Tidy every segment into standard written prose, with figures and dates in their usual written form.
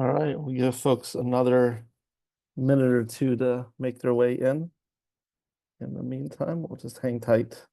All right, we'll give folks another minute or two to make their way in. In the meantime, we'll just hang tight.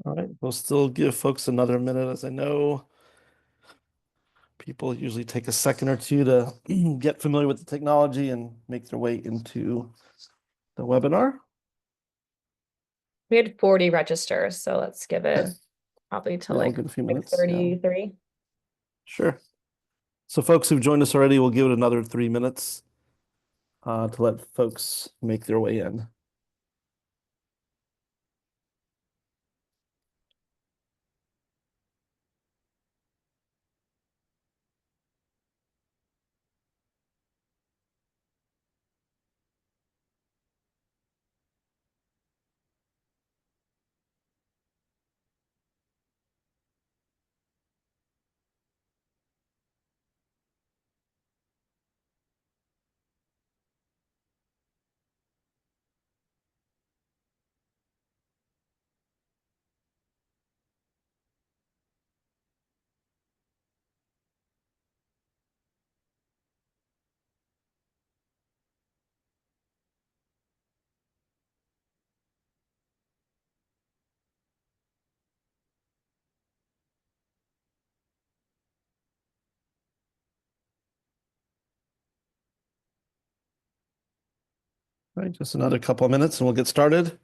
All right, we'll still give folks another minute, as I know people usually take a second or two to get familiar with the technology and make their way into the webinar. We had 40 registers, so let's give it Okay. probably till Yeah, we'll like give it a few minutes. Yeah. 33. Sure. So folks who've joined us already, we'll give it another 3 minutes to let folks make their way in. All right, just another couple of minutes and we'll get started.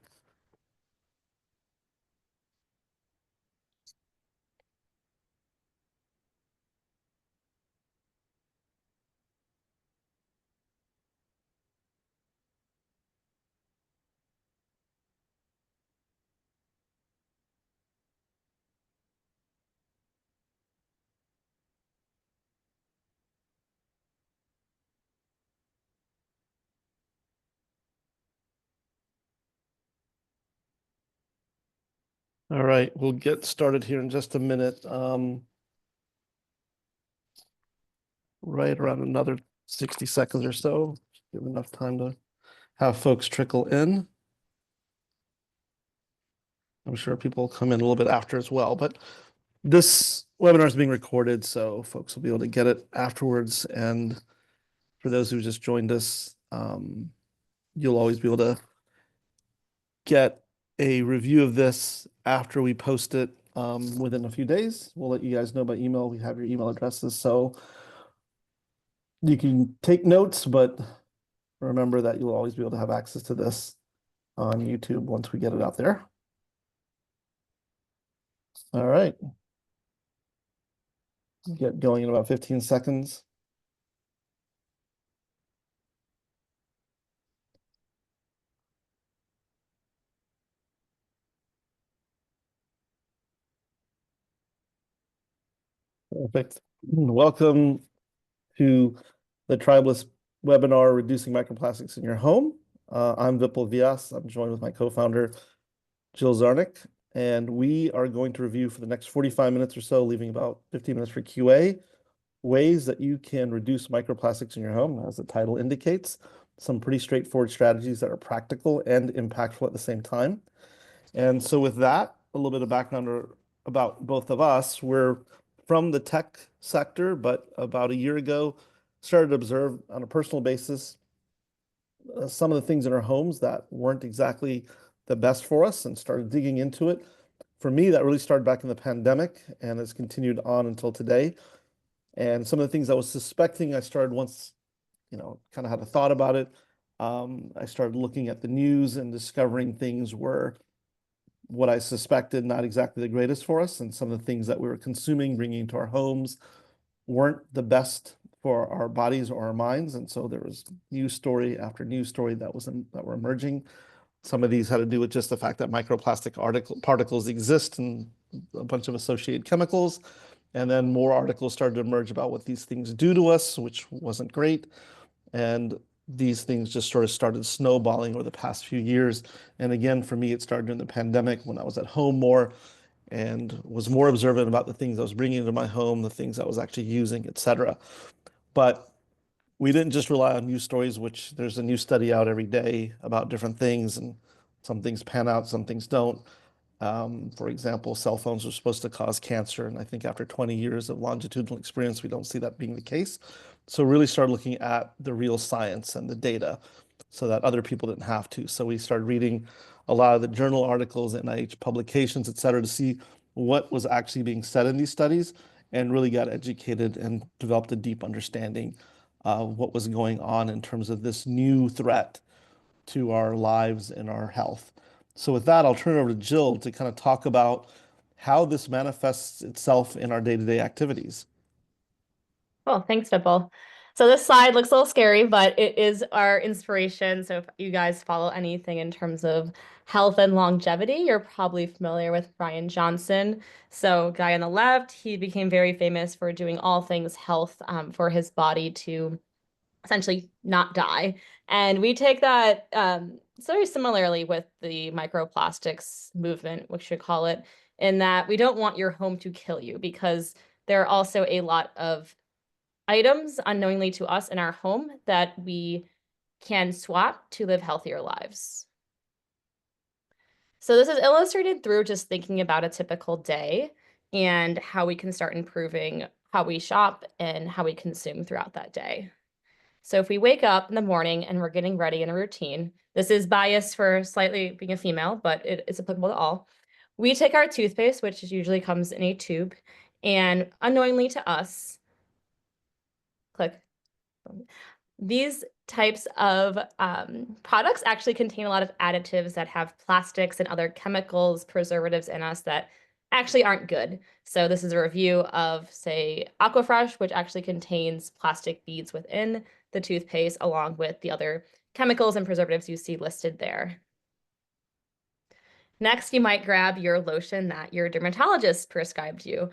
All right, we'll get started here in just a minute. Right around another 60 seconds or so. Give enough time to have folks trickle in. I'm sure people will come in a little bit after as well, but this webinar is being recorded, so folks will be able to get it afterwards. And for those who just joined us, you'll always be able to get a review of this after we post it within a few days. We'll let you guys know by email. We have your email addresses, so you can take notes, but remember that you'll always be able to have access to this on YouTube once we get it out there. All right. Get going in about 15 seconds. Perfect. Welcome to the Tribalist webinar, Reducing Microplastics in Your Home. I'm Vipul Vyas. I'm joined with my co-founder, Jill Czarnik, and we are going to review for the next 45 minutes or so, leaving about 15 minutes for QA, ways that you can reduce microplastics in your home, as the title indicates. Some pretty straightforward strategies that are practical and impactful at the same time. And so with that, a little bit of background about both of us. We're from the tech sector, but about a year ago, started to observe on a personal basis some of the things in our homes that weren't exactly the best for us and started digging into it. For me, that really started back in the pandemic and has continued on until today. And some of the things I was suspecting, I started once, kind of had a thought about it. I started looking at the news and discovering things were what I suspected not exactly the greatest for us, and some of the things that we were consuming, bringing into our homes, weren't the best for our bodies or our minds. And so there was news story after news story that were emerging. Some of these had to do with just the fact that microplastic particles exist and a bunch of associated chemicals. And then more articles started to emerge about what these things do to us, which wasn't great. And these things just sort of started snowballing over the past few years. And again, for me, it started during the pandemic when I was at home more and was more observant about the things I was bringing into my home, the things I was actually using, etc. But we didn't just rely on news stories, which there's a new study out every day about different things, and some things pan out, some things don't. For example, cell phones are supposed to cause cancer, and I think after 20 years of longitudinal experience, we don't see that being the case. So really started looking at the real science and the data so that other people didn't have to. So we started reading a lot of the journal articles, NIH publications, et cetera, to see what was actually being said in these studies and really got educated and developed a deep understanding of what was going on in terms of this new threat to our lives and our health. So with that, I'll turn it over to Jill to kind of talk about how this manifests itself in our day-to-day activities. Well, thanks, Vipul. So this slide looks a little scary, but it is our inspiration. So if you guys follow anything in terms of health and longevity, you're probably familiar with Brian Johnson. So guy on the left, he became very famous for doing all things health for his body to essentially not die. And we take that very similarly with the microplastics movement, we should call it, in that we don't want your home to kill you because there are also a lot of items unknowingly to us in our home that we can swap to live healthier lives. So this is illustrated through just thinking about a typical day and how we can start improving how we shop and how we consume throughout that day. So if we wake up in the morning and we're getting ready in a routine, this is biased for slightly being a female, but it's applicable to all. We take our toothpaste, which usually comes in a tube, and unknowingly to us, click. These types of products actually contain a lot of additives that have plastics and other chemicals, preservatives in us that actually aren't good. So this is a review of, say, Aquafresh, which actually contains plastic beads within the toothpaste, along with the other chemicals and preservatives you see listed there. Next, you might grab your lotion that your dermatologist prescribed you.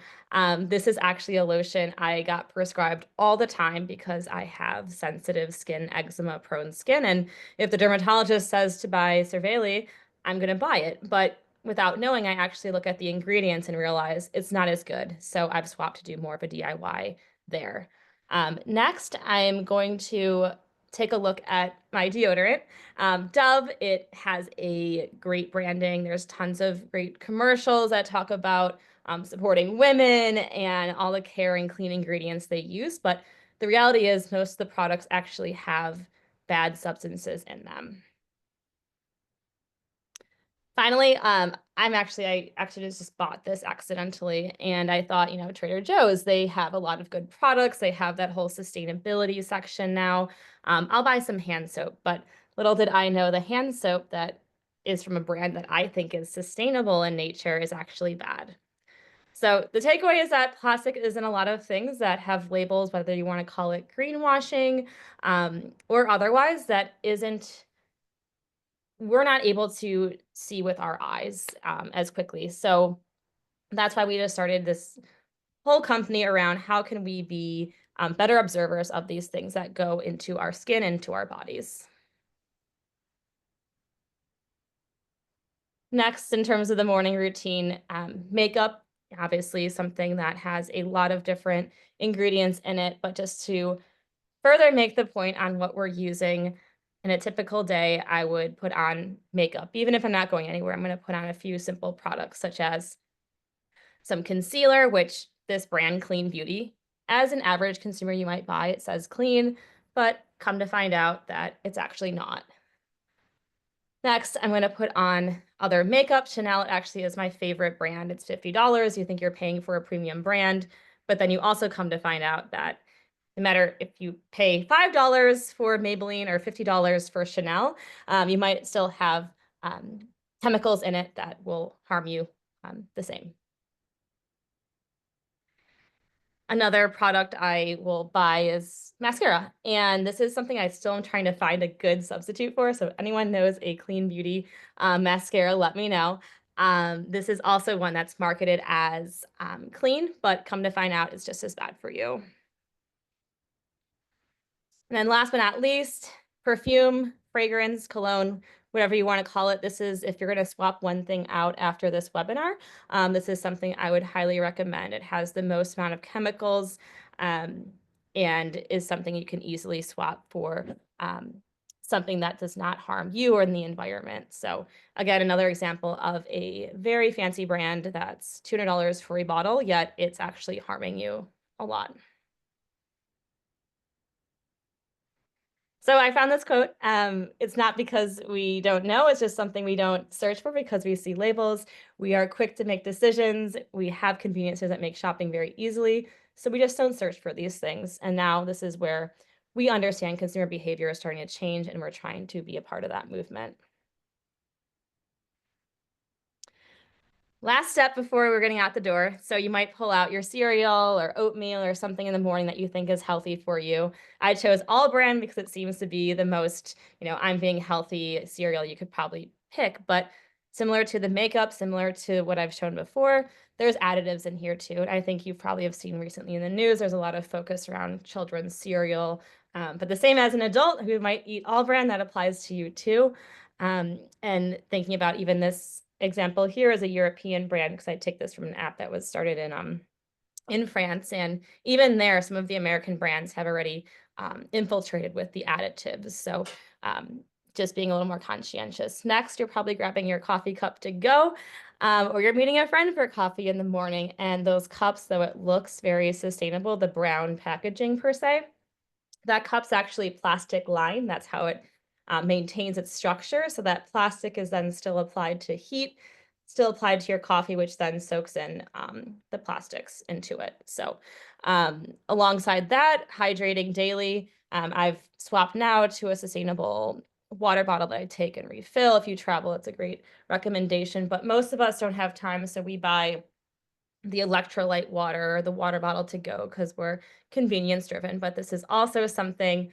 This is actually a lotion I got prescribed all the time because I have sensitive skin, eczema-prone skin. And if the dermatologist says to buy Cerveli, I'm going to buy it. But without knowing, I actually look at the ingredients and realize it's not as good. So I've swapped to do more of a DIY there. Next, I'm going to take a look at my deodorant. Dove, it has a great branding. There's tons of great commercials that talk about supporting women and all the care and clean ingredients they use. But the reality is most of the products actually have bad substances in them. Finally, I actually just bought this accidentally, and I thought, Trader Joe's, they have a lot of good products. They have that whole sustainability section now. I'll buy some hand soap, but little did I know the hand soap that is from a brand that I think is sustainable in nature is actually bad. So the takeaway is that plastic is in a lot of things that have labels, whether you want to call it greenwashing or otherwise, that isn't we're not able to see with our eyes as quickly. So that's why we just started this whole company around how can we be better observers of these things that go into our skin, into our bodies. Next, in terms of the morning routine, makeup, obviously something that has a lot of different ingredients in it, but just to further make the point on what we're using in a typical day, I would put on makeup. Even if I'm not going anywhere, I'm going to put on a few simple products such as some concealer, which this brand Clean Beauty, as an average consumer, you might buy, it says clean, but come to find out that it's actually not. Next, I'm going to put on other makeup. Chanel actually is my favorite brand. It's $50. You think you're paying for a premium brand, but then you also come to find out that no matter if you pay $5 for Maybelline or $50 for Chanel, you might still have chemicals in it that will harm you the same. Another product I will buy is mascara. And this is something I still am trying to find a good substitute for. So if anyone knows a clean beauty mascara, let me know. This is also one that's marketed as clean, but come to find out, it's just as bad for you. And then last but not least, perfume, fragrance, cologne, whatever you want to call it. This is if you're going to swap one thing out after this webinar, this is something I would highly recommend. It has the most amount of chemicals and is something you can easily swap for something that does not harm you or the environment. So again, another example of a very fancy brand that's $200 for a bottle, yet it's actually harming you a lot. So I found this quote. It's not because we don't know, it's just something we don't search for because we see labels. We are quick to make decisions. We have conveniences that make shopping very easily. So we just don't search for these things. And now this is where we understand consumer behavior is starting to change, and we're trying to be a part of that movement. Last step before we're getting out the door. So you might pull out your cereal or oatmeal or something in the morning that you think is healthy for you. I chose All Brand because it seems to be the most, I'm being healthy cereal you could probably pick. But similar to the makeup, similar to what I've shown before, there's additives in here too. And I think you probably have seen recently in the news, there's a lot of focus around children's cereal. But the same as an adult who might eat All Brand, that applies to you too. And thinking about even this example here is a European brand, because I take this from an app that was started in France. And even there, some of the American brands have already infiltrated with the additives. So just being a little more conscientious. Next, you're probably grabbing your coffee cup to go, or you're meeting a friend for coffee in the morning. And those cups, though it looks very sustainable, the brown packaging per se, that cup's actually plastic lined. That's how it maintains its structure. So that plastic is then still applied to heat, still applied to your coffee, which then soaks in the plastics into it. So alongside that, hydrating daily. I've swapped now to a sustainable water bottle that I take and refill. If you travel, it's a great recommendation, but most of us don't have time. So we buy the electrolyte water or the water bottle to go because we're convenience driven. But this is also something,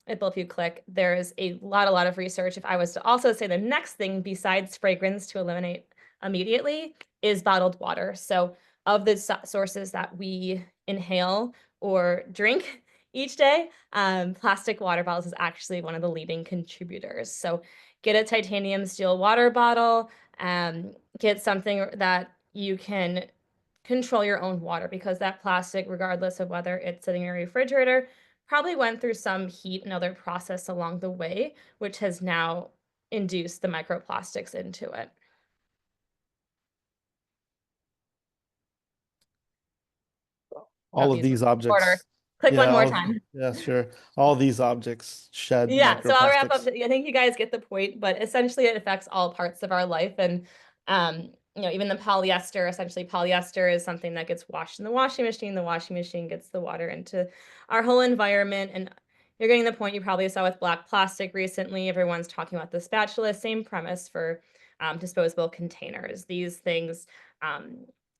if you click, there's a lot of research. If I was to also say the next thing besides fragrance to eliminate immediately is bottled water. So of the sources that we inhale or drink each day, plastic water bottles is actually one of the leading contributors. So get a titanium steel water bottle, get something that you can control your own water, because that plastic, regardless of whether it's sitting in a refrigerator, probably went through some heat and other process along the way, which has now induced the microplastics into it. All of these objects. Click one more time. Yeah, sure. All these objects shed Yeah, so I'll wrap up. microplastics. I think you guys get the point, but essentially it affects all parts of our life. And even the polyester, essentially polyester is something that gets washed in the washing machine. The washing machine gets the water into our whole environment. And you're getting the point you probably saw with black plastic recently. Everyone's talking about the spatula, same premise for disposable containers. These things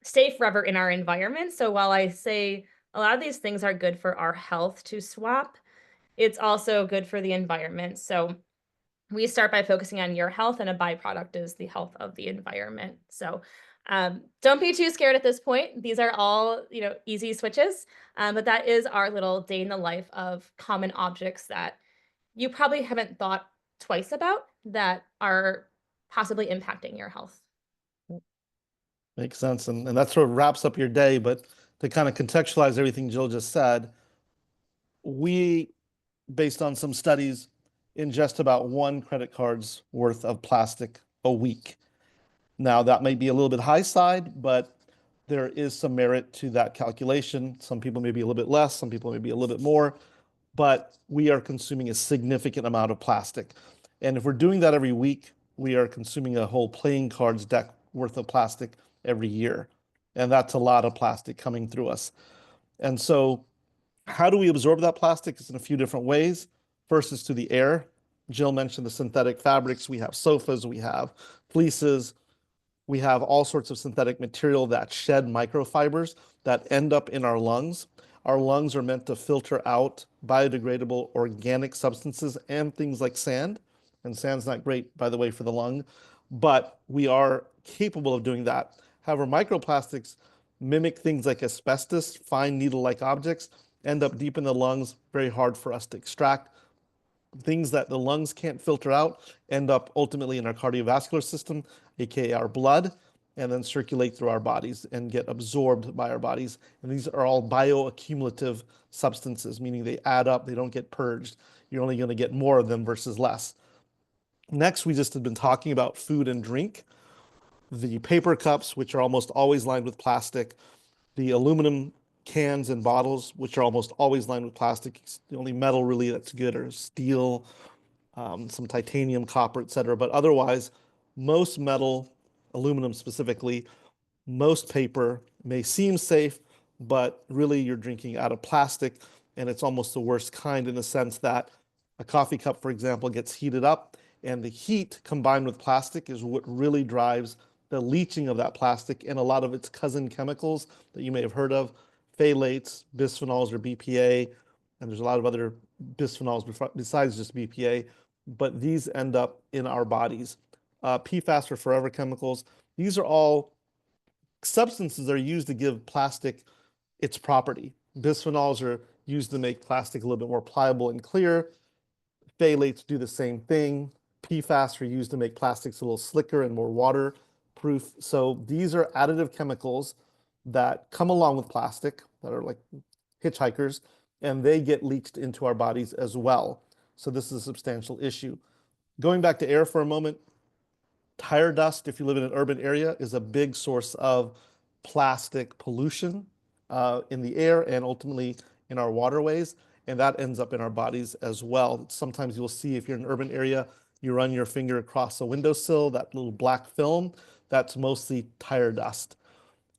stay forever in our environment. So while I say a lot of these things are good for our health to swap, it's also good for the environment. So we start by focusing on your health, and a byproduct is the health of the environment. So don't be too scared at this point. These are all, easy switches, but that is our little day in the life of common objects that you probably haven't thought twice about that are possibly impacting your health. Makes sense. And that sort of wraps up your day. But to kind of contextualize everything Jill just said, we, based on some studies, ingest about one credit card's worth of plastic a week. Now, that may be a little bit high side, but there is some merit to that calculation. Some people may be a little bit less, some people may be a little bit more, but we are consuming a significant amount of plastic. And if we're doing that every week, we are consuming a whole playing cards deck worth of plastic every year. And that's a lot of plastic coming through us. And so How do we absorb that plastic? It's in a few different ways. First is through the air. Jill mentioned the synthetic fabrics. We have sofas, we have fleeces, we have all sorts of synthetic material that shed microfibers that end up in our lungs. Our lungs are meant to filter out biodegradable organic substances and things like sand. And sand's not great, by the way, for the lung, but we are capable of doing that. However, microplastics mimic things like asbestos, fine needle-like objects, end up deep in the lungs, very hard for us to extract. Things that the lungs can't filter out end up ultimately in our cardiovascular system, aka our blood, and then circulate through our bodies and get absorbed by our bodies. And these are all bioaccumulative substances, meaning they add up, they don't get purged. You're only going to get more of them versus less. Next, we just have been talking about food and drink. The paper cups, which are almost always lined with plastic, the aluminum cans and bottles, which are almost always lined with plastic. The only metal really that's good are steel, some titanium, copper, etc. But otherwise, most metal, aluminum specifically, most paper may seem safe, but really you're drinking out of plastic, and it's almost the worst kind in the sense that a coffee cup, for example, gets heated up, and the heat combined with plastic is what really drives the leaching of that plastic and a lot of its cousin chemicals that you may have heard of, phthalates, bisphenols or BPA, and there's a lot of other bisphenols besides just BPA, but these end up in our bodies. PFAS or forever chemicals, these are all substances that are used to give plastic its property. Bisphenols are used to make plastic a little bit more pliable and clear. Phthalates do the same thing. PFAS are used to make plastics a little slicker and more waterproof. So these are additive chemicals that come along with plastic that are like hitchhikers, and they get leached into our bodies as well. So this is a substantial issue. Going back to air for a moment, tire dust, if you live in an urban area, is a big source of plastic pollution in the air and ultimately in our waterways, and that ends up in our bodies as well. Sometimes you'll see if you're in an urban area, you run your finger across a windowsill, that little black film, that's mostly tire dust.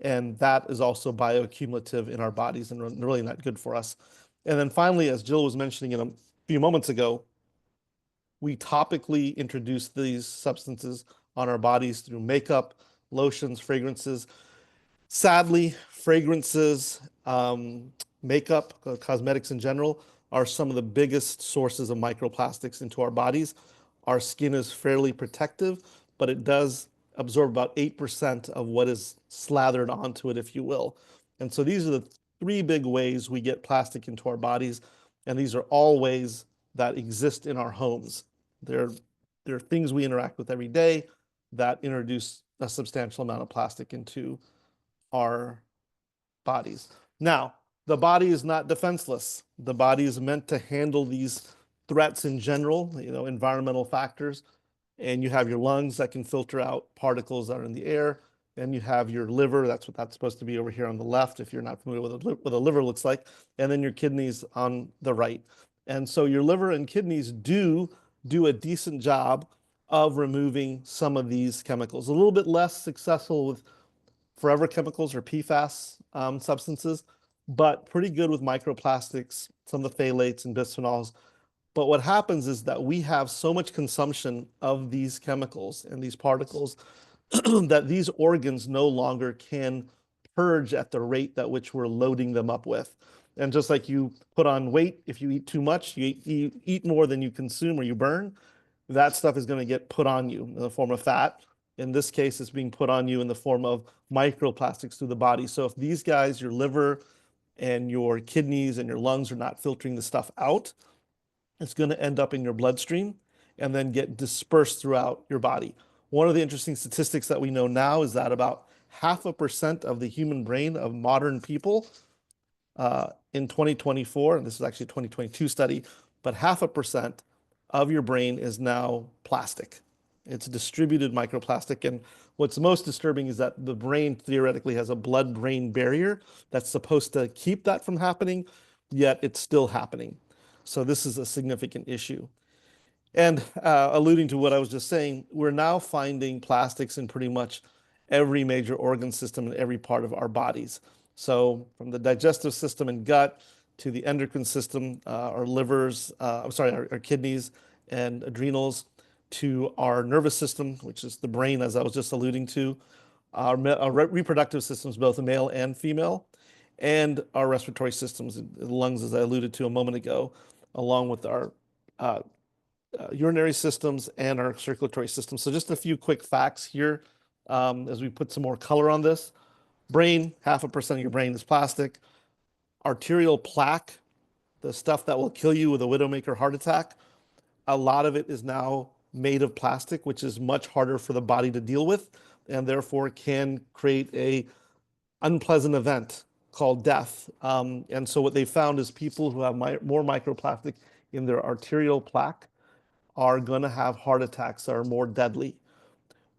And that is also bioaccumulative in our bodies and really not good for us. And then finally, as Jill was mentioning in a few moments ago, we topically introduce these substances on our bodies through makeup, lotions, fragrances. Sadly, fragrances, makeup, cosmetics in general, are some of the biggest sources of microplastics into our bodies. Our skin is fairly protective, but it does absorb about 8% of what is slathered onto it, if you will. And so these are the three big ways we get plastic into our bodies, and these are all ways that exist in our homes. They're things we interact with every day that introduce a substantial amount of plastic into our bodies. Now, the body is not defenseless. The body is meant to handle these threats in general, environmental factors. And you have your lungs that can filter out particles that are in the air. And you have your liver, that's what that's supposed to be over here on the left, if you're not familiar with what a liver looks like, and then your kidneys on the right. And so your liver and kidneys do a decent job of removing some of these chemicals. A little bit less successful with forever chemicals or PFAS substances, but pretty good with microplastics, some of the phthalates and bisphenols. But what happens is that we have so much consumption of these chemicals and these particles that these organs no longer can purge at the rate at which we're loading them up with. And just like you put on weight, if you eat too much, you eat more than you consume or you burn, that stuff is going to get put on you in the form of fat. In this case, it's being put on you in the form of microplastics through the body. So if these guys, your liver and your kidneys and your lungs are not filtering the stuff out, it's going to end up in your bloodstream and then get dispersed throughout your body. One of the interesting statistics that we know now is that about 0.5% of the human brain of modern people in 2024, and this is actually a 2022 study, but 0.5% of your brain is now plastic. It's distributed microplastic. And what's most disturbing is that the brain theoretically has a blood-brain barrier that's supposed to keep that from happening, yet it's still happening. So this is a significant issue. And alluding to what I was just saying, we're now finding plastics in pretty much every major organ system in every part of our bodies. So from the digestive system and gut to the endocrine system, our livers, our kidneys and adrenals, to our nervous system, which is the brain, as I was just alluding to, our reproductive systems, both male and female, and our respiratory systems, the lungs, as I alluded to a moment ago, along with our urinary systems and our circulatory system. So just a few quick facts here as we put some more color on this. Brain, 0.5% of your brain is plastic. Arterial plaque, the stuff that will kill you with a widowmaker heart attack, a lot of it is now made of plastic, which is much harder for the body to deal with, and therefore can create a unpleasant event called death. And so what they found is people who have more microplastic in their arterial plaque are going to have heart attacks that are more deadly.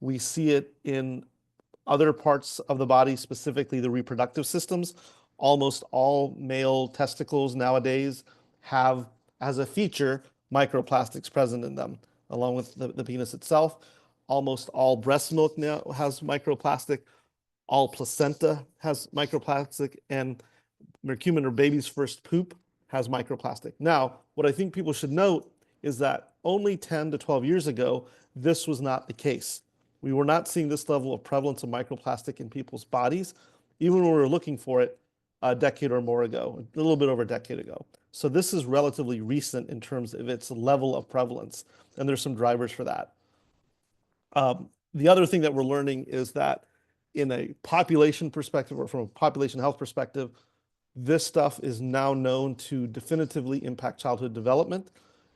We see it in other parts of the body, specifically the reproductive systems. Almost all male testicles nowadays have, as a feature, microplastics present in them, along with the penis itself. Almost all breast milk now has microplastic. All placenta has microplastic, and mercumin, or baby's first poop, has microplastic. Now, what I think people should note is that only 10 to 12 years ago, this was not the case. We were not seeing this level of prevalence of microplastic in people's bodies, even when we were looking for it a decade or more ago, a little bit over a decade ago. So this is relatively recent in terms of its level of prevalence, and there's some drivers for that. The other thing that we're learning is that in a population perspective, or from a population health perspective, this stuff is now known to definitively impact childhood development.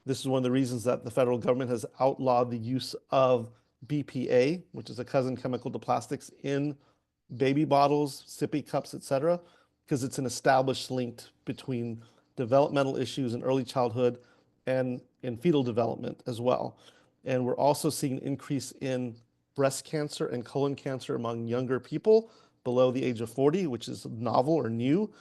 This is one of the reasons that the federal government has outlawed the use of BPA, which is a cousin chemical to plastics, in baby bottles, sippy cups, etc., because it's an established link between developmental issues in early childhood and in fetal development as well. And we're also seeing an increase in breast cancer and colon cancer among younger people below the age of 40, which is novel or new,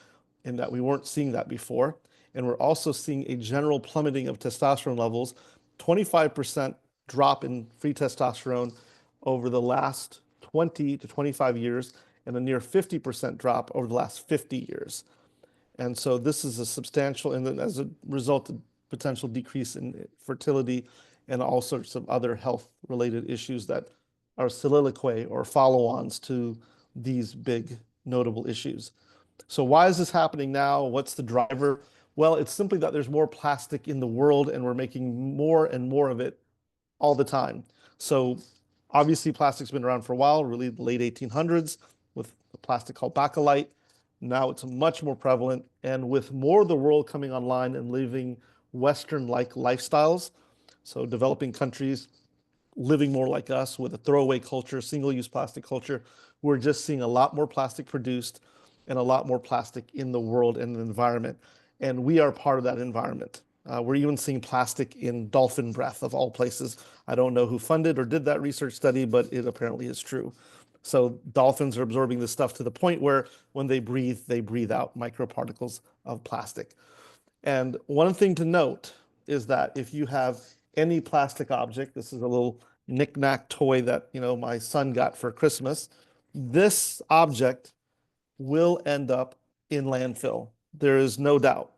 in that we weren't seeing that before. And we're also seeing a general plummeting of testosterone levels, 25% drop in free testosterone over the last 20 to 25 years, and a near 50% drop over the last 50 years. And so this is a substantial, and then as a result, of potential decrease in fertility and all sorts of other health-related issues that are soliloquy or follow-ons to these big notable issues. So why is this happening now? What's the driver? Well, it's simply that there's more plastic in the world, and we're making more and more of it all the time. So obviously plastic's been around for a while, really the late 1800s, with a plastic called bakelite. Now it's much more prevalent, and with more of the world coming online and living Western-like lifestyles, so developing countries living more like us with a throwaway culture, single-use plastic culture, we're just seeing a lot more plastic produced and a lot more plastic in the world and the environment. And we are part of that environment. We're even seeing plastic in dolphin breath, of all places. I don't know who funded or did that research study, but it apparently is true. So dolphins are absorbing this stuff to the point where when they breathe out microparticles of plastic. And one thing to note is that if you have any plastic object, this is a little knick-knack toy that my son got for Christmas, this object will end up in landfill. There is no doubt.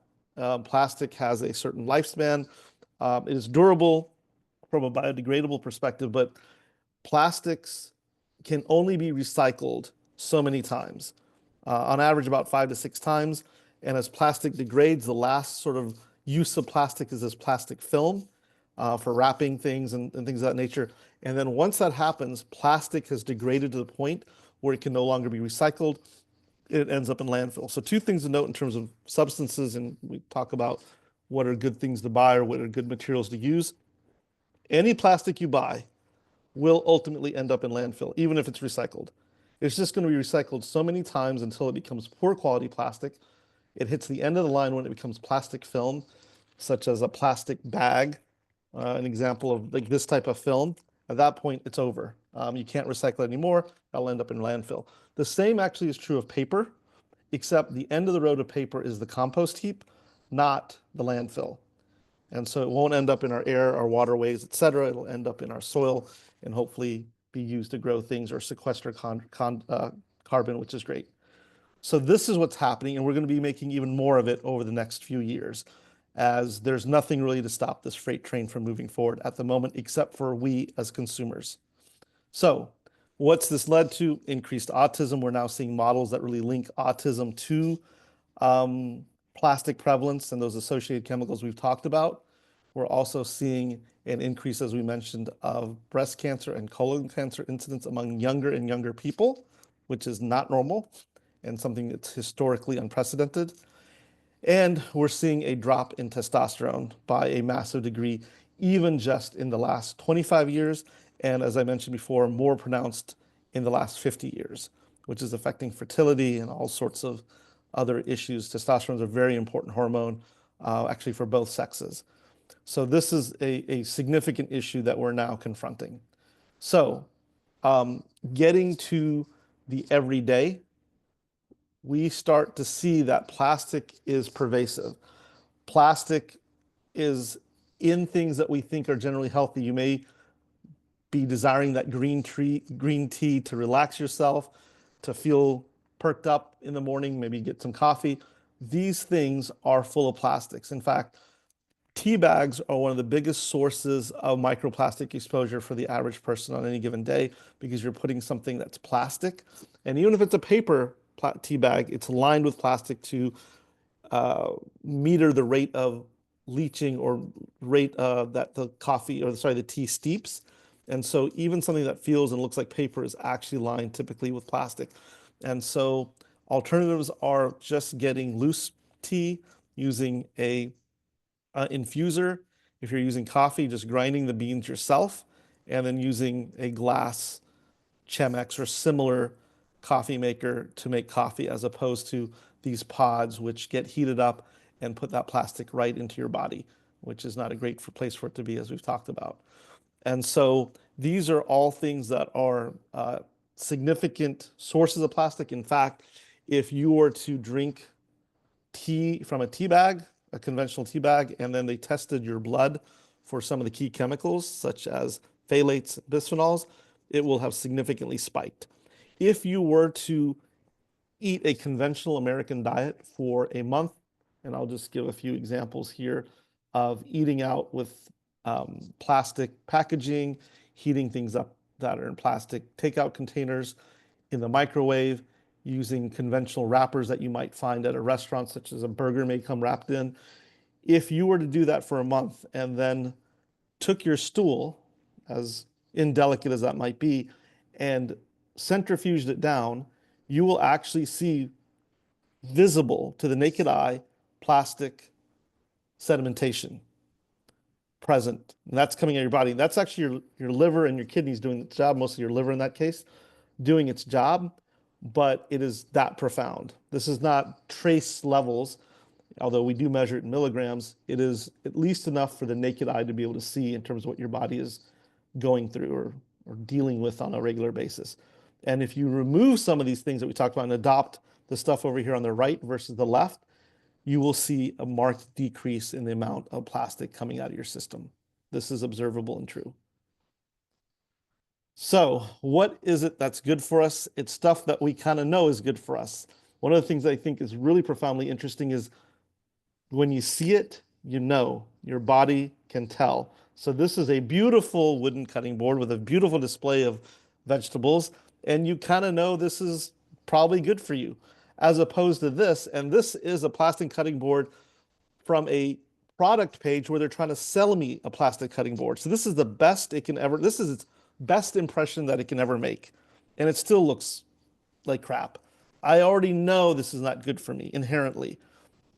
Plastic has a certain lifespan. It is durable from a biodegradable perspective, but plastics can only be recycled so many times, on average about 5 to 6 times. And as plastic degrades, the last sort of use of plastic is as plastic film for wrapping things and things of that nature. And then once that happens, plastic has degraded to the point where it can no longer be recycled. It ends up in landfill. So 2 things to note in terms of substances, and we talk about what are good things to buy or what are good materials to use. Any plastic you buy will ultimately end up in landfill, even if it's recycled. It's just going to be recycled so many times until it becomes poor quality plastic. It hits the end of the line when it becomes plastic film, such as a plastic bag, an example of like this type of film. At that point, it's over. You can't recycle it anymore. That'll end up in landfill. The same actually is true of paper, except the end of the road of paper is the compost heap, not the landfill. And so it won't end up in our air, our waterways, et cetera. It'll end up in our soil and hopefully be used to grow things or sequester carbon, which is great. So this is what's happening, and we're going to be making even more of it over the next few years, as there's nothing really to stop this freight train from moving forward at the moment, except for we as consumers. So what's this led to? Increased autism. We're now seeing models that really link autism to plastic prevalence and those associated chemicals we've talked about. We're also seeing an increase, as we mentioned, of breast cancer and colon cancer incidence among younger and younger people, which is not normal and something that's historically unprecedented. And we're seeing a drop in testosterone by a massive degree, even just in the last 25 years. And as I mentioned before, more pronounced in the last 50 years, which is affecting fertility and all sorts of other issues. Testosterone is a very important hormone, actually, for both sexes. So this is a significant issue that we're now confronting. So getting to the everyday, we start to see that plastic is pervasive. Plastic is in things that we think are generally healthy. You may be desiring that green tea to relax yourself, to feel perked up in the morning, maybe get some coffee. These things are full of plastics. In fact, tea bags are one of the biggest sources of microplastic exposure for the average person on any given day, because you're putting something that's plastic. And even if it's a paper tea bag, it's lined with plastic to meter the rate of leaching or rate that the coffee, or sorry, the tea steeps. And so even something that feels and looks like paper is actually lined typically with plastic. And so alternatives are just getting loose tea using a infuser. If you're using coffee, just grinding the beans yourself and then using a glass Chemex or similar coffee maker to make coffee, as opposed to these pods which get heated up and put that plastic right into your body, which is not a great place for it to be, as we've talked about. And so these are all things that are significant sources of plastic. In fact, if you were to drink tea from a tea bag, a conventional tea bag, and then they tested your blood for some of the key chemicals, such as phthalates, bisphenols, it will have significantly spiked. If you were to eat a conventional American diet for a month, and I'll just give a few examples here of eating out with plastic packaging, heating things up that are in plastic takeout containers, in the microwave, using conventional wrappers that you might find at a restaurant, such as a burger may come wrapped in. If you were to do that for a month and then took your stool, as indelicate as that might be, and centrifuged it down, you will actually see visible to the naked eye plastic sedimentation present. And that's coming out of your body. That's actually your liver and your kidneys doing the job, mostly your liver in that case, doing its job, but it is that profound. This is not trace levels, although we do measure it in milligrams. It is at least enough for the naked eye to be able to see in terms of what your body is going through or dealing with on a regular basis. And if you remove some of these things that we talked about and adopt the stuff over here on the right versus the left, you will see a marked decrease in the amount of plastic coming out of your system. This is observable and true. So, what is it that's good for us? It's stuff that we kind of know is good for us. One of the things I think is really profoundly interesting is when you see it, you know, your body can tell. So, this is a beautiful wooden cutting board with a beautiful display of vegetables, and you kind of know this is probably good for you, as opposed to this. And this is a plastic cutting board from a product page where they're trying to sell me a plastic cutting board. So this is the best it can ever, this is its best impression that it can ever make. And it still looks like crap. I already know this is not good for me inherently.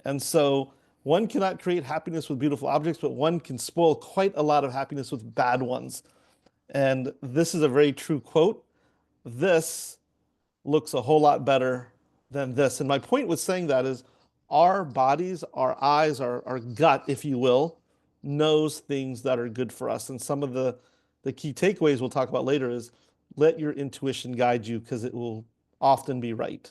And so one cannot create happiness with beautiful objects, but one can spoil quite a lot of happiness with bad ones. And this is a very true quote. This looks a whole lot better than this. And my point with saying that is our bodies, our eyes, our gut, if you will, knows things that are good for us. And some of the key takeaways we'll talk about later is let your intuition guide you, because it will often be right,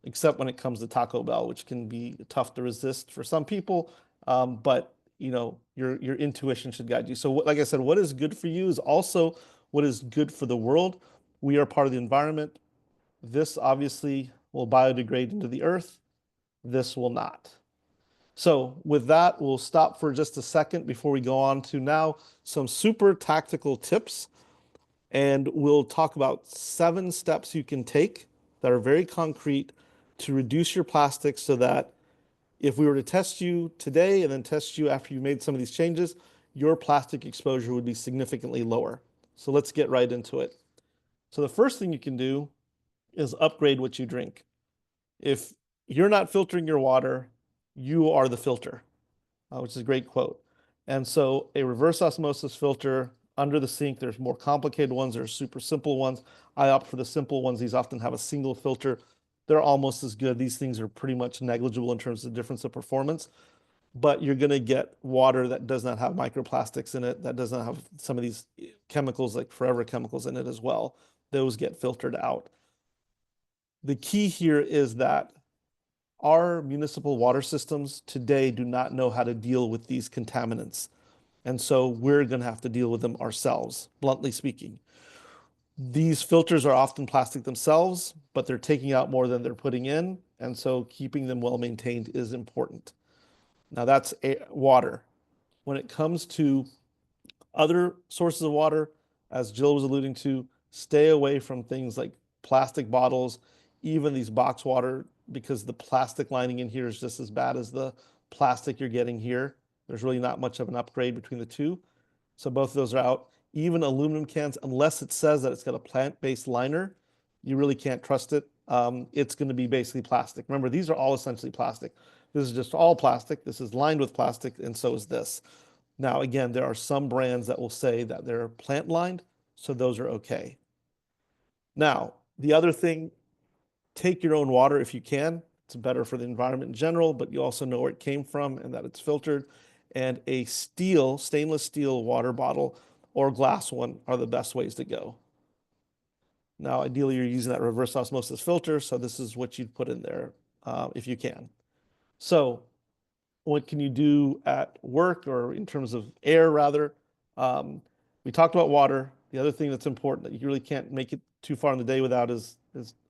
except when it comes to Taco Bell, which can be tough to resist for some people. But you know, your intuition should guide you. So, like I said, what is good for you is also what is good for the world. We are part of the environment. This obviously will biodegrade into the earth. This will not. So with that, we'll stop for just a second before we go on to now some super tactical tips. And we'll talk about 7 steps you can take that are very concrete to reduce your plastic so that if we were to test you today and then test you after you made some of these changes, your plastic exposure would be significantly lower. So let's get right into it. So the first thing you can do is upgrade what you drink. If you're not filtering your water, you are the filter, which is a great quote. And so a reverse osmosis filter under the sink, there's more complicated ones, there's super simple ones. I opt for the simple ones. These often have a single filter. They're almost as good. These things are pretty much negligible in terms of difference of performance, but you're going to get water that does not have microplastics in it, that does not have some of these chemicals like forever chemicals in it as well. Those get filtered out. The key here is that our municipal water systems today do not know how to deal with these contaminants. And so we're going to have to deal with them ourselves, bluntly speaking. These filters are often plastic themselves, but they're taking out more than they're putting in. And so keeping them well maintained is important. Now that's water. When it comes to other sources of water, as Jill was alluding to, stay away from things like plastic bottles, even these box water, because the plastic lining in here is just as bad as the plastic you're getting here. There's really not much of an upgrade between the two. So both of those are out. Even aluminum cans, unless it says that it's got a plant-based liner, you really can't trust it. It's going to be basically plastic. Remember, these are all essentially plastic. This is just all plastic. This is lined with plastic, and so is this. Now, again, there are some brands that will say that they're plant lined, so those are okay. Now, the other thing, take your own water if you can. It's better for the environment in general, but you also know where it came from and that it's filtered. And a stainless steel water bottle or glass one are the best ways to go. Now, ideally, you're using that reverse osmosis filter, so this is what you'd put in there if you can. So what can you do at work or in terms of air, rather? We talked about water. The other thing that's important that you really can't make it too far in the day without is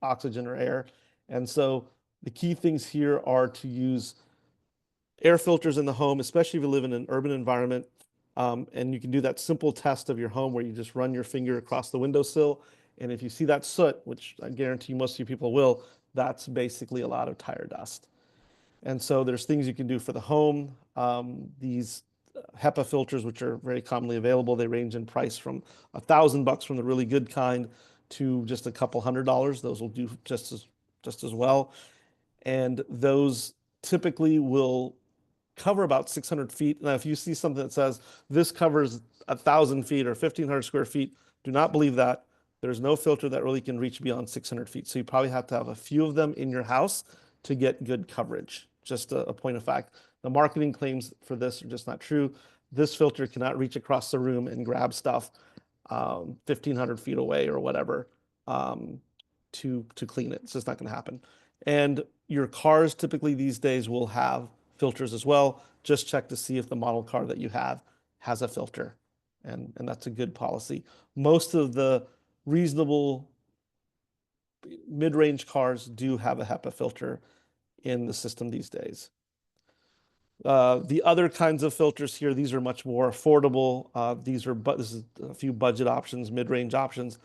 oxygen or air. And so the key things here are to use air filters in the home, especially if you live in an urban environment. And you can do that simple test of your home where you just run your finger across the windowsill. And if you see that soot, which I guarantee most of you people will, that's basically a lot of tire dust. And so there's things you can do for the home. These HEPA filters, which are very commonly available, they range in price from $1,000 from the really good kind to just a couple $100. Those will do just as well. And those typically will cover about 600 feet. Now, if you see something that says this covers 1,000 feet or 1,500 square feet, do not believe that. There's no filter that really can reach beyond 600 feet. So you probably have to have a few of them in your house to get good coverage. Just a point of fact. The marketing claims for this are just not true. This filter cannot reach across the room and grab stuff 1,500 feet away or whatever to clean it. It's just not going to happen. And your cars typically these days will have filters as well. Just check to see if the model car that you have has a filter. And that's a good policy. Most of the reasonable mid-range cars do have a HEPA filter in the system these days. The other kinds of filters here, these are much more affordable. This is a few budget options, mid-range options.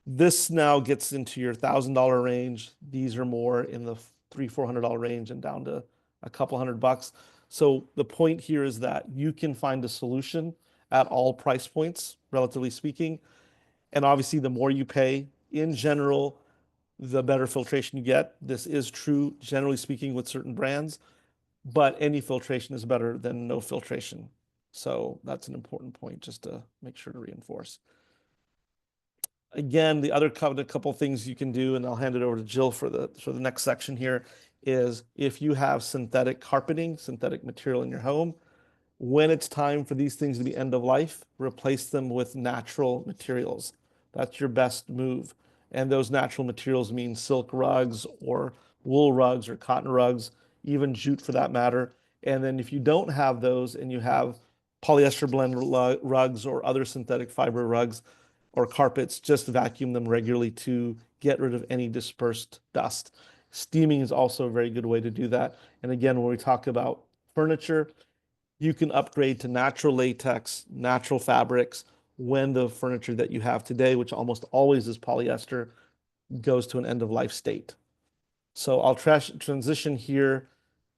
This now gets into your $1,000 range. These are more in the $300-400 range and down to a couple $100. So the point here is that you can find a solution at all price points, relatively speaking. And obviously, the more you pay, in general, the better filtration you get. This is true, generally speaking, with certain brands, but any filtration is better than no filtration. So that's an important point just to make sure to reinforce. Again, the other couple things you can do, and I'll hand it over to Jill for the next section here, is if you have synthetic carpeting, synthetic material in your home, when it's time for these things to be end of life, replace them with natural materials. That's your best move. And those natural materials mean silk rugs or wool rugs or cotton rugs, even jute for that matter. And then if you don't have those and you have polyester blend rugs or other synthetic fiber rugs or carpets, just vacuum them regularly to get rid of any dispersed dust. Steaming is also a very good way to do that. And again, when we talk about furniture, you can upgrade to natural latex, natural fabrics when the furniture that you have today, which almost always is polyester, goes to an end of life state. So I'll transition here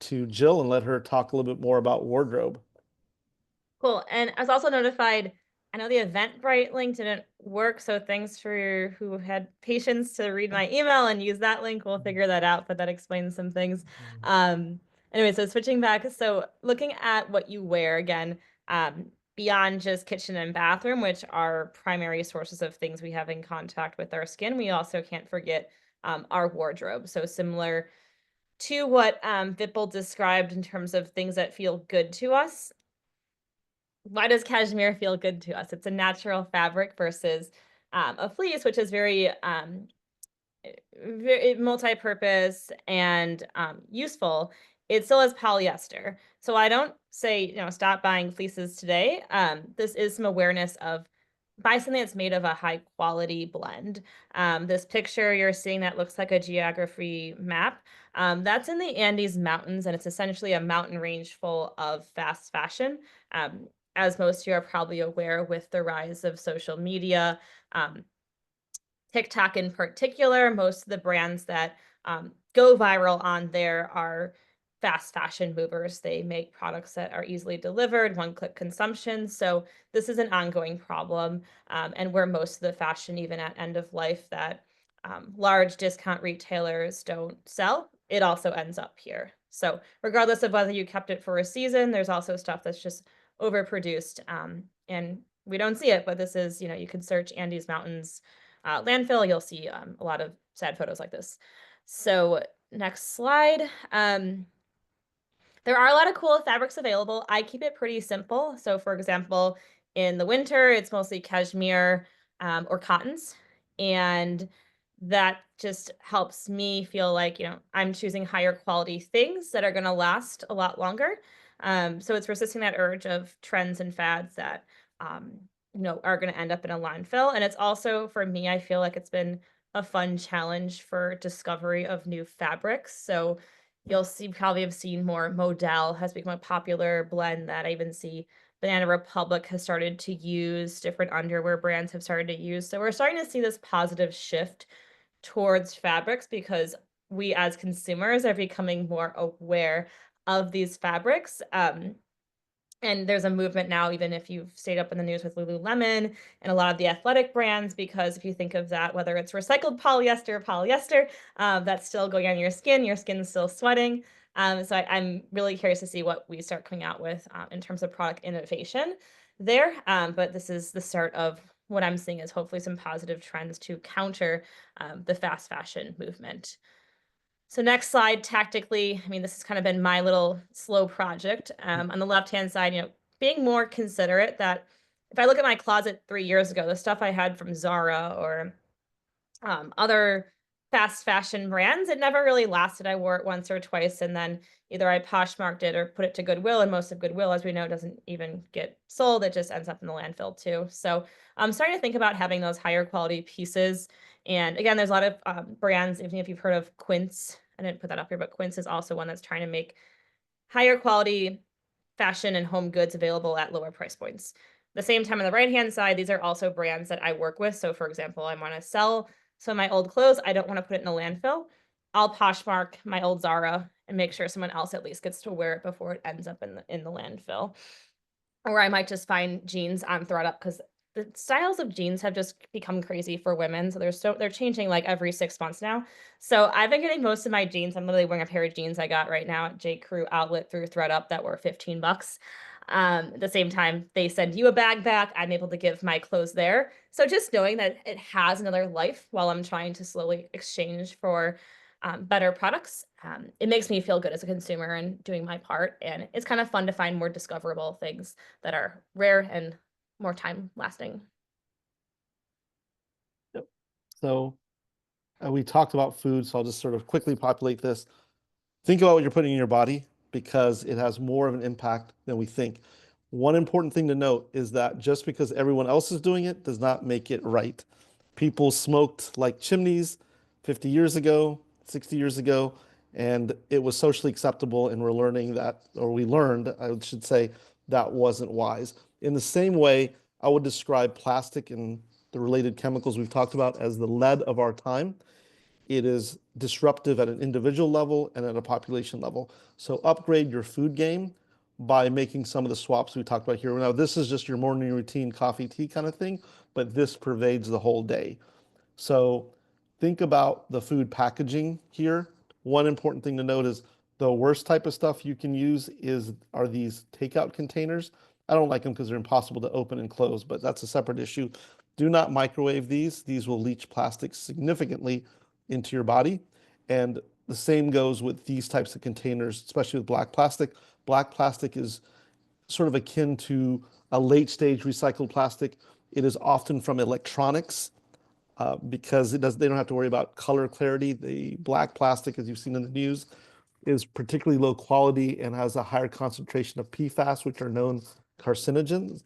to Jill and let her talk a little bit more about wardrobe. Cool. And I was also notified, I know the Eventbrite link didn't work, so thanks for who had patience to read my email and use that link. We'll figure that out, but that explains some things. Anyway, so switching back, so looking at what you wear again, beyond just kitchen and bathroom, which are primary sources of things we have in contact with our skin, we also can't forget our wardrobe. So similar to what Vipul described in terms of things that feel good to us, why does cashmere feel good to us? It's a natural fabric versus a fleece, which is very multi-purpose and useful. It still has polyester. So I don't say, stop buying fleeces today. This is some awareness of buy something that's made of a high quality blend. This picture you're seeing that looks like a geography map, that's in the Andes Mountains, and it's essentially a mountain range full of fast fashion. As most of you are probably aware, with the rise of social media, TikTok in particular, most of the brands that go viral on there are fast fashion movers. They make products that are easily delivered, one-click consumption. So this is an ongoing problem, and where most of the fashion, even at end of life, that large discount retailers don't sell, it also ends up here. So regardless of whether you kept it for a season, there's also stuff that's just overproduced, and we don't see it, but this is, you can search Andes Mountains landfill, you'll see a lot of sad photos like this. So next slide. There are a lot of cool fabrics available. I keep it pretty simple. So for example, in the winter, it's mostly cashmere or cottons. And that just helps me feel like, I'm choosing higher quality things that are going to last a lot longer. So it's resisting that urge of trends and fads that, are going to end up in a landfill. And it's also, for me, I feel like it's been a fun challenge for discovery of new fabrics. So you'll probably have seen more modal has become a popular blend that I even see Banana Republic has started to use, different underwear brands have started to use. So we're starting to see this positive shift towards fabrics because we as consumers are becoming more aware of these fabrics. And there's a movement now, even if you've stayed up in the news with Lululemon and a lot of the athletic brands, because if you think of that, whether it's recycled polyester, that's still going on your skin's still sweating. So I'm really curious to see what we start coming out with in terms of product innovation there. But this is the start of what I'm seeing is hopefully some positive trends to counter the fast fashion movement. So next slide, tactically, I mean, this has kind of been my little slow project. On the left-hand side, being more considerate that if I look at my closet 3 years ago, the stuff I had from Zara or other fast fashion brands, it never really lasted. I wore it once or twice, and then either I poshmarked it or put it to Goodwill, and most of Goodwill, as we know, doesn't even get sold. It just ends up in the landfill too. So I'm starting to think about having those higher quality pieces. And again, there's a lot of brands, even if you've heard of Quince, I didn't put that up here, but Quince is also one that's trying to make higher quality fashion and home goods available at lower price points. The same time on the right-hand side, these are also brands that I work with. So for example, I want to sell some of my old clothes. I don't want to put it in a landfill. I'll poshmark my old Zara and make sure someone else at least gets to wear it before it ends up in the landfill. Or I might just find jeans on ThredUp because the styles of jeans have just become crazy for women. So they're changing like every 6 months now. So I've been getting most of my jeans. I'm literally wearing a pair of jeans I got right now at J. Crew outlet through ThredUp that were $15. At the same time, they send you a bag back. I'm able to give my clothes there. So just knowing that it has another life while I'm trying to slowly exchange for better products, it makes me feel good as a consumer and doing my part. And it's kind of fun to find more discoverable things that are rare and more time lasting. Yep. So we talked about food, so I'll just sort of quickly populate this. Think about what you're putting in your body because it has more of an impact than we think. One important thing to note is that just because everyone else is doing it does not make it right. People smoked like chimneys 50 years ago. 60 years ago, and it was socially acceptable, and we're learning that, or we learned, I should say, that wasn't wise. In the same way, I would describe plastic and the related chemicals we've talked about as the lead of our time. It is disruptive at an individual level and at a population level. So upgrade your food game by making some of the swaps we talked about here. Now, this is just your morning routine coffee, tea kind of thing, but this pervades the whole day. So think about the food packaging here. One important thing to note is the worst type of stuff you can use are these takeout containers. I don't like them because they're impossible to open and close, but that's a separate issue. Do not microwave these. These will leach plastic significantly into your body. And the same goes with these types of containers, especially with black plastic. Black plastic is sort of akin to a late stage recycled plastic. It is often from electronics because they don't have to worry about color clarity. The black plastic, as you've seen in the news, is particularly low quality and has a higher concentration of PFAS, which are known carcinogens.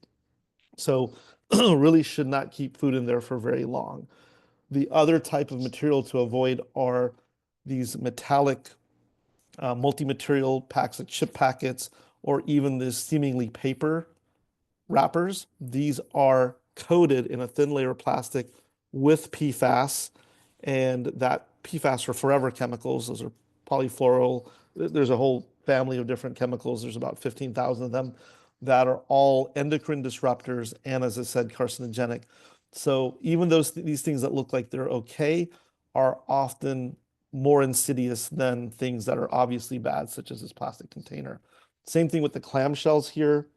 So really should not keep food in there for very long. The other type of material to avoid are these metallic multi-material packs like chip packets or even this seemingly paper wrappers. These are coated in a thin layer of plastic with PFAS, and that PFAS are forever chemicals. Those are polyfluoral. There's a whole family of different chemicals. There's about 15,000 of them that are all endocrine disruptors and, as I said, carcinogenic. So even these things that look like they're okay are often more insidious than things that are obviously bad, such as this plastic container. Same thing with the clamshells here.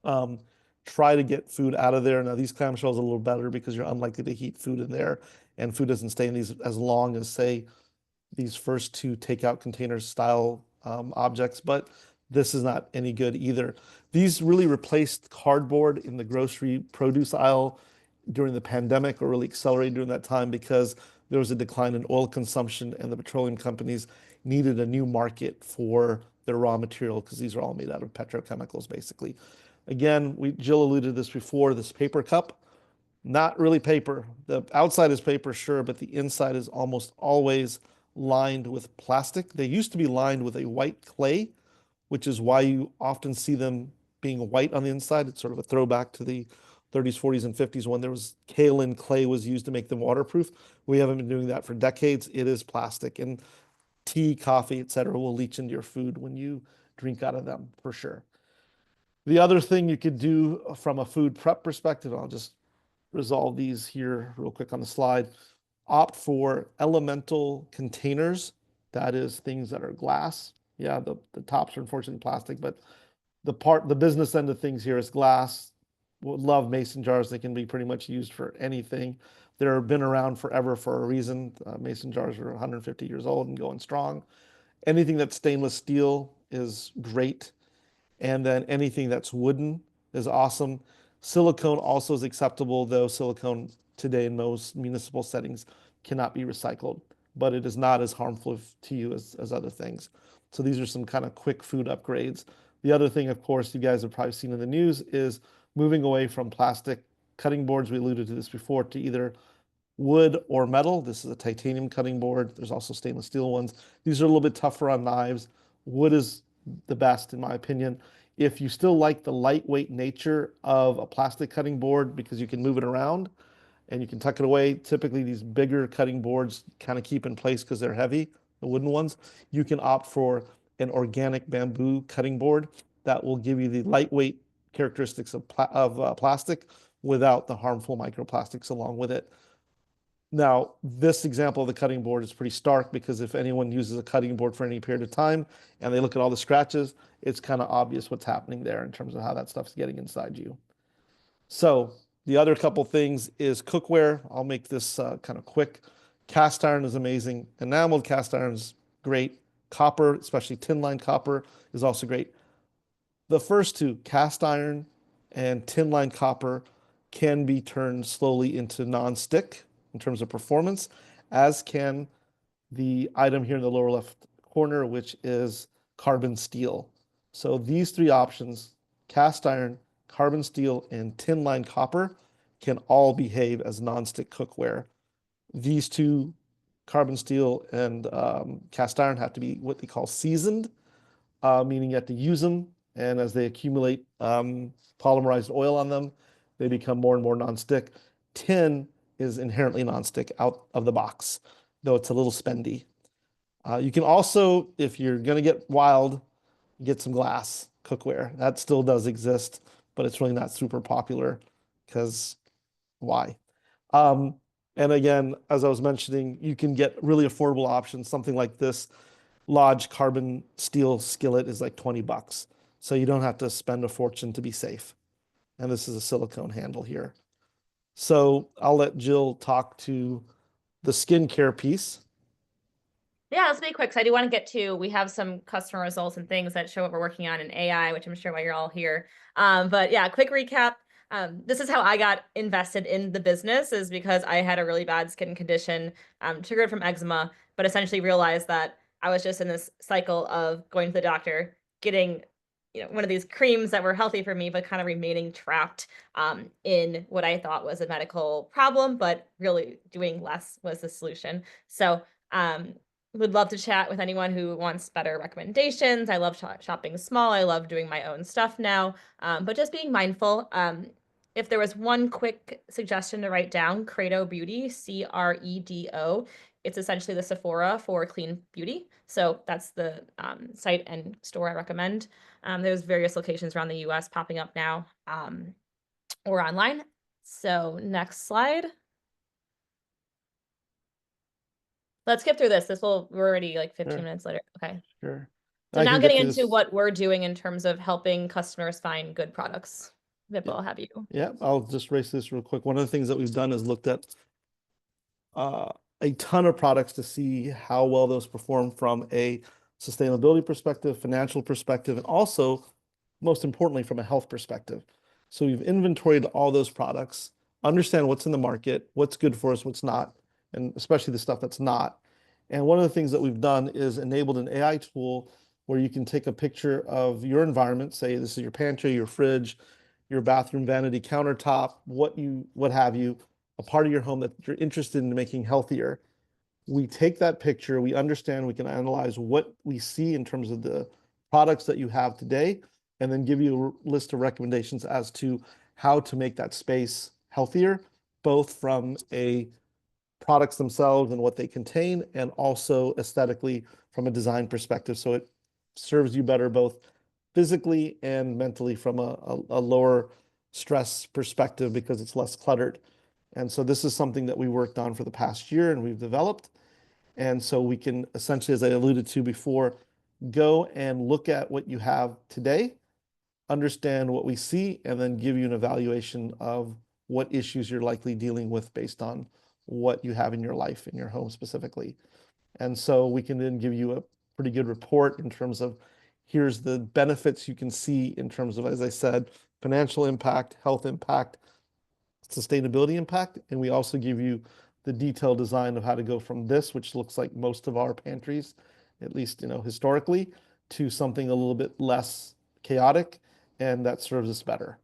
Um, Try to get food out of there. Now, these clamshells are a little better because you're unlikely to heat food in there, and food doesn't stay in these as long as, say, these first two takeout container style objects, but this is not any good either. These really replaced cardboard in the grocery produce aisle during the pandemic, or really accelerated during that time because there was a decline in oil consumption and the petroleum companies needed a new market for their raw material because these are all made out of petrochemicals, basically. Again, Jill alluded to this before, this paper cup, not really paper. The outside is paper, sure, but the inside is almost always lined with plastic. They used to be lined with a white clay, which is why you often see them being white on the inside. It's sort of a throwback to the 30s, 40s, and 50s when there was kaolin clay was used to make them waterproof. We haven't been doing that for decades. It is plastic, and tea, coffee, etc., will leach into your food when you drink out of them for sure. The other thing you could do from a food prep perspective, I'll just resolve these here real quick on the slide. Opt for elemental containers. That is things that are glass. Yeah, the tops are unfortunately plastic, but the business end of things here is glass. Would love mason jars. They can be pretty much used for anything. They've been around forever for a reason. Mason jars are 150 years old and going strong. Anything that's stainless steel is great. And then anything that's wooden is awesome. Silicone also is acceptable, though silicone today in most municipal settings cannot be recycled, but it is not as harmful to you as other things. So these are some kind of quick food upgrades. The other thing, of course, you guys have probably seen in the news is moving away from plastic cutting boards. We alluded to this before, to either wood or metal. This is a titanium cutting board. There's also stainless steel ones. These are a little bit tougher on knives. Wood is the best, in my opinion. If you still like the lightweight nature of a plastic cutting board because you can move it around and you can tuck it away, typically these bigger cutting boards kind of keep in place because they're heavy, the wooden ones. You can opt for an organic bamboo cutting board that will give you the lightweight characteristics of plastic without the harmful microplastics along with it. Now, this example of the cutting board is pretty stark because if anyone uses a cutting board for any period of time and they look at all the scratches, it's kind of obvious what's happening there in terms of how that stuff's getting inside you. So the other couple things is cookware. I'll make this kind of quick. Cast iron is amazing. Enameled cast iron is great. Copper, especially tin line copper, is also great. The first two, cast iron and tin line copper, can be turned slowly into non-stick in terms of performance, as can the item here in the lower left corner, which is carbon steel. So these three options, cast iron, carbon steel, and tin line copper, can all behave as non-stick cookware. These two carbon steel and cast iron have to be what they call seasoned, meaning you have to use them. And as they accumulate polymerized oil on them, they become more and more nonstick. Tin is inherently nonstick out of the box, though it's a little spendy. You can also, if you're going to get wild, get some glass cookware. That still does exist, but it's really not super popular because why? Um, and again, as I was mentioning, you can get really affordable options. Something like this Lodge carbon steel skillet is like 20 bucks. So you don't have to spend a fortune to be safe. And this is a silicone handle here. So I'll let Jill talk to the skincare piece. Yeah, let's make it quick. So I do want to get to, we have some customer results and things that show what we're working on in AI, which I'm sure why you're all here. But yeah, quick recap. This is how I got invested in the business, is because I had a really bad skin condition, triggered from eczema, but essentially realized that I was just in this cycle of going to the doctor, getting one of these creams that were healthy for me, but kind of remaining trapped in what I thought was a medical problem, but really doing less was the solution. So would love to chat with anyone who wants better recommendations. I love shopping small. I love doing my own stuff now, but just being mindful. If there was one quick suggestion to write down, Credo Beauty, Credo. It's essentially the Sephora for clean beauty. So that's the site and store I recommend. There's various locations around the US popping up now or online. So next slide. Let's skip through this. We're already like 15 minutes later. Okay. Sure. So I now can getting get into this. what we're doing in terms of helping customers find good products. Vipul, Yeah. I'll have you. Yeah, I'll just race this real quick. One of the things that we've done is looked at a ton of products to see how well those perform from a sustainability perspective, financial perspective, and also, most importantly, from a health perspective. So we've inventoried all those products, understand what's in the market, what's good for us, what's not, and especially the stuff that's not. And one of the things that we've done is enabled an AI tool where you can take a picture of your environment, say this is your pantry, your fridge, your bathroom vanity countertop, what have you, a part of your home that you're interested in making healthier. We take that picture, we understand, we can analyze what we see in terms of the products that you have today, and then give you a list of recommendations as to how to make that space healthier, both from a products themselves and what they contain, and also aesthetically from a design perspective. So it serves you better both physically and mentally from a lower stress perspective because it's less cluttered. And so this is something that we worked on for the past year and we've developed. And so we can essentially, as I alluded to before, go and look at what you have today, understand what we see, and then give you an evaluation of what issues you're likely dealing with based on what you have in your life, in your home specifically. And so we can then give you a pretty good report in terms of here's the benefits you can see in terms of, as I said, financial impact, health impact, sustainability impact. And we also give you the detailed design of how to go from this, which looks like most of our pantries, at least, historically, to something a little bit less chaotic and that serves us better.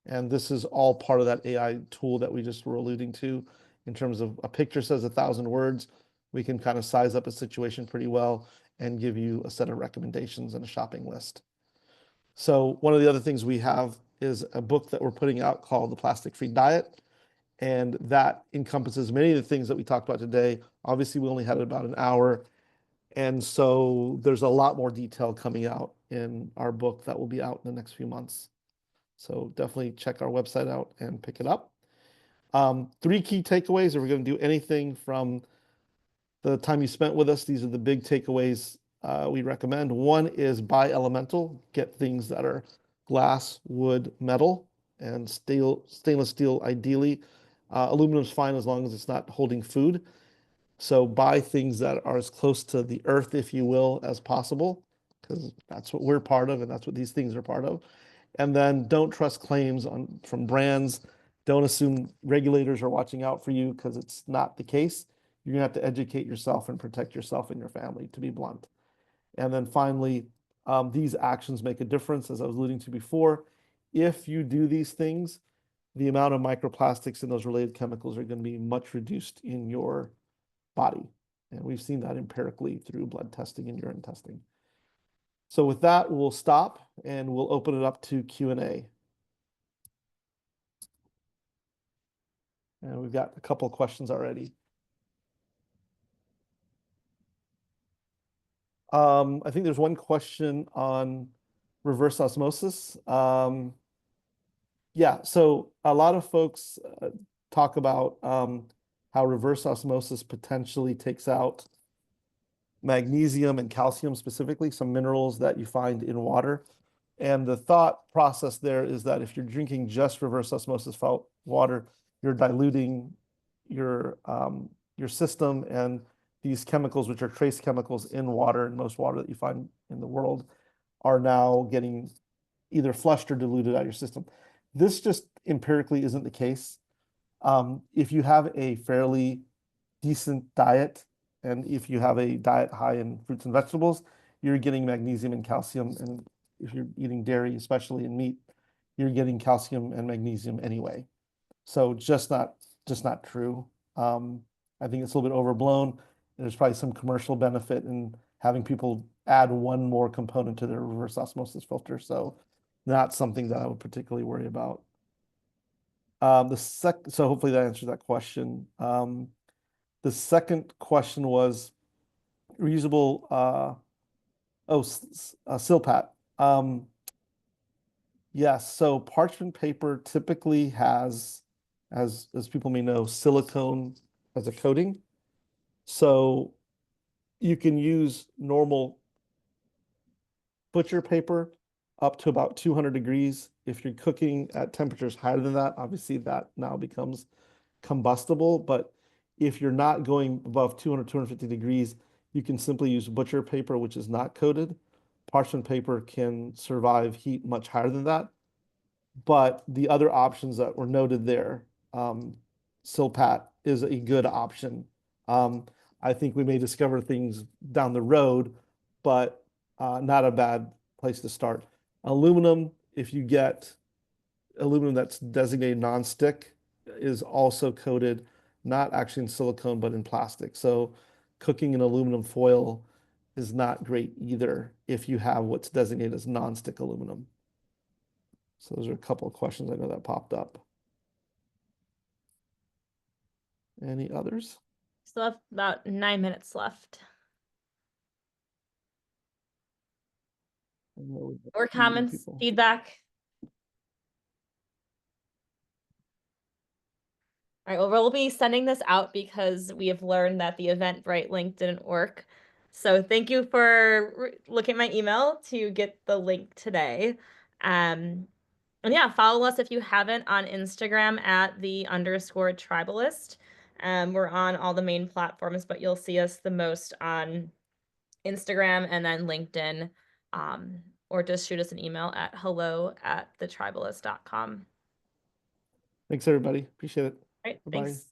And this is all part of that AI tool that we just were alluding to in terms of a picture says 1,000 words. We can kind of size up a situation pretty well and give you a set of recommendations and a shopping list. So one of the other things we have is a book that we're putting out called The Plastic Free Diet. And that encompasses many of the things that we talked about today. Obviously, we only had about an hour. And so there's a lot more detail coming out in our book that will be out in the next few months. So definitely check our website out and pick it up. 3 key takeaways. If we're going to do anything from the time you spent with us, these are the big takeaways we recommend. One is buy elemental. Get things that are glass, wood, metal, and stainless steel ideally. Aluminum's fine as long as it's not holding food. So buy things that are as close to the earth, if you will, as possible, because that's what we're part of and that's what these things are part of. And then don't trust claims from brands. Don't assume regulators are watching out for you because it's not the case. You're gonna have to educate yourself and protect yourself and your family, to be blunt. And then finally, these actions make a difference, as I was alluding to before. If you do these things, the amount of microplastics and those related chemicals are going to be much reduced in your body. And we've seen that empirically through blood testing and urine testing. So with that, we'll stop and we'll open it up to Q&A. And we've got a couple of questions already. I think there's one question on reverse osmosis. Yeah, so a lot of folks talk about how reverse osmosis potentially takes out magnesium and calcium specifically, some minerals that you find in water. And the thought process there is that if you're drinking just reverse osmosis water, you're diluting your system, and these chemicals, which are trace chemicals in water, and most water that you find in the world, are now getting either flushed or diluted out of your system. This just empirically isn't the case. If you have a fairly decent diet, and if you have a diet high in fruits and vegetables, you're getting magnesium and calcium. And if you're eating dairy, especially in meat, you're getting calcium and magnesium anyway. So just not true. I think it's a little bit overblown. There's probably some commercial benefit in having people add one more component to their reverse osmosis filter. So not something that I would particularly worry about. So hopefully that answers that question. The second question was reusable, Silpat. Yes, so parchment paper typically has, as people may know, silicone as a coating. So you can use normal butcher paper up to about 200 degrees. If you're cooking at temperatures higher than that, obviously that now becomes combustible. But if you're not going above 200, 250 degrees, you can simply use butcher paper, which is not coated. Parchment paper can survive heat much higher than that. But the other options that were noted there, Silpat is a good option. I think we may discover things down the road, but not a bad place to start. Aluminum, if you get aluminum that's designated non-stick, is also coated, not actually in silicone, but in plastic. So cooking in aluminum foil is not great either if you have what's designated as non-stick aluminum. So those are a couple of questions I know that popped up. Any others? Still have about 9 minutes left. Or comments, feedback. All right, well, we'll be sending this out because we have learned that the Eventbrite link didn't work. So thank you for looking at my email to get the link today. And yeah, follow us if you haven't on Instagram at @the_tribalist. We're on all the main platforms, but you'll see us the most on Instagram and then LinkedIn. Or just shoot us an email at hello@thetribalist.com. Thanks, everybody. Appreciate it. All right, Bye-bye. thanks.